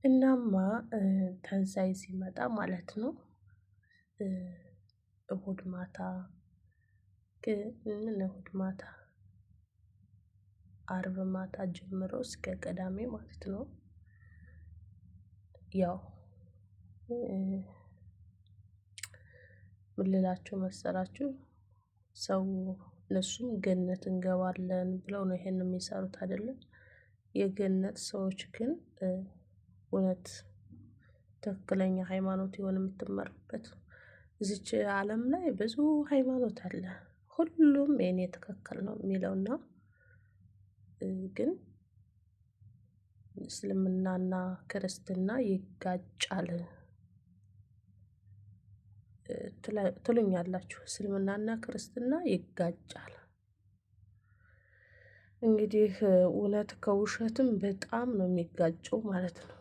እናማ ትንሳኤ ሲመጣ ማለት ነው እሁድ ማታ እሁድ ማታ አርብ ማታ ጀምሮ እስከ ቅዳሜ ማለት ነው። ያው ምን ልላችሁ መሰላችሁ? ሰው እነሱም ገነት እንገባለን ብለው ነው ይሄንን የሚሰሩት አይደለም። የገነት ሰዎች ግን እውነት ትክክለኛ ሃይማኖት የሆነ የምትመሩበት እዚች ዓለም ላይ ብዙ ሃይማኖት አለ። ሁሉም የኔ ትክክል ነው የሚለውና ግን እስልምናና ክርስትና ይጋጫል ትሉኛላችሁ። እስልምናና ክርስትና ይጋጫል። እንግዲህ እውነት ከውሸትም በጣም ነው የሚጋጨው ማለት ነው።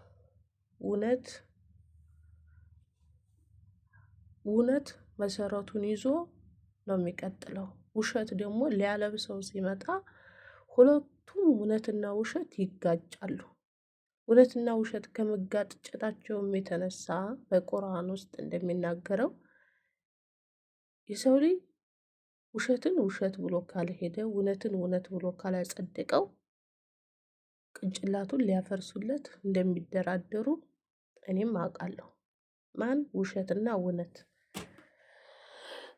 እውነት እውነት መሰረቱን ይዞ ነው የሚቀጥለው። ውሸት ደግሞ ሊያለብሰው ሲመጣ ሁለቱም እውነትና ውሸት ይጋጫሉ። እውነትና ውሸት ከመጋጨታቸውም የተነሳ በቁርአን ውስጥ እንደሚናገረው የሰው ልጅ ውሸትን ውሸት ብሎ ካልሄደ እውነትን እውነት ብሎ ካላጸደቀው ቅንጭላቱን ሊያፈርሱለት እንደሚደራደሩ እኔም አውቃለሁ። ማን ውሸትና እውነት።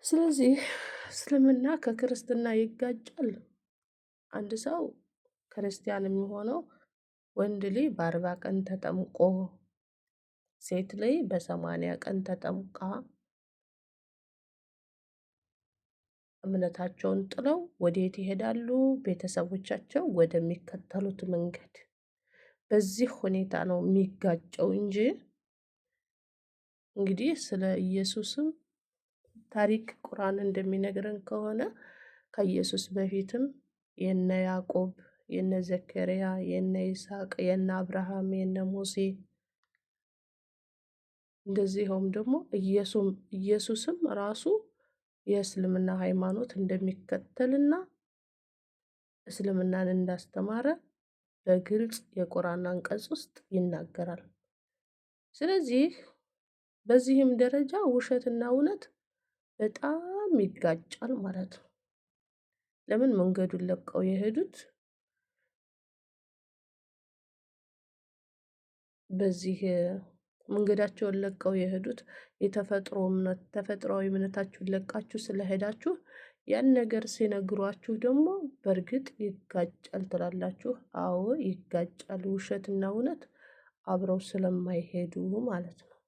ስለዚህ እስልምና ከክርስትና ይጋጫል። አንድ ሰው ክርስቲያን የሚሆነው ወንድ ልጅ በ40 ቀን ተጠምቆ ሴት ልጅ በ80 ቀን ተጠምቃ እምነታቸውን ጥለው ወዴት ይሄዳሉ? ቤተሰቦቻቸው ወደሚከተሉት መንገድ። በዚህ ሁኔታ ነው የሚጋጨው እንጂ እንግዲህ ስለ ኢየሱስም ታሪክ ቁርአን እንደሚነግረን ከሆነ ከኢየሱስ በፊትም የነ ያዕቆብ የነ ዘከርያ የነ ይስሐቅ የነ አብርሃም የነ ሙሴ እንደዚሁም ደግሞ ኢየሱስም ራሱ የእስልምና ሃይማኖት እንደሚከተልና እስልምናን እንዳስተማረ በግልጽ የቁርአን አንቀጽ ውስጥ ይናገራል። ስለዚህ በዚህም ደረጃ ውሸትና እውነት በጣም ይጋጫል ማለት ነው። ለምን መንገዱን ለቀው የሄዱት በዚህ መንገዳቸውን ለቀው የሄዱት ተፈጥሯዊ እምነታችሁን ለቃችሁ ስለሄዳችሁ ያን ነገር ሲነግሯችሁ ደግሞ በእርግጥ ይጋጫል ትላላችሁ። አዎ ይጋጫል። ውሸትና እውነት አብረው ስለማይሄዱ ማለት ነው።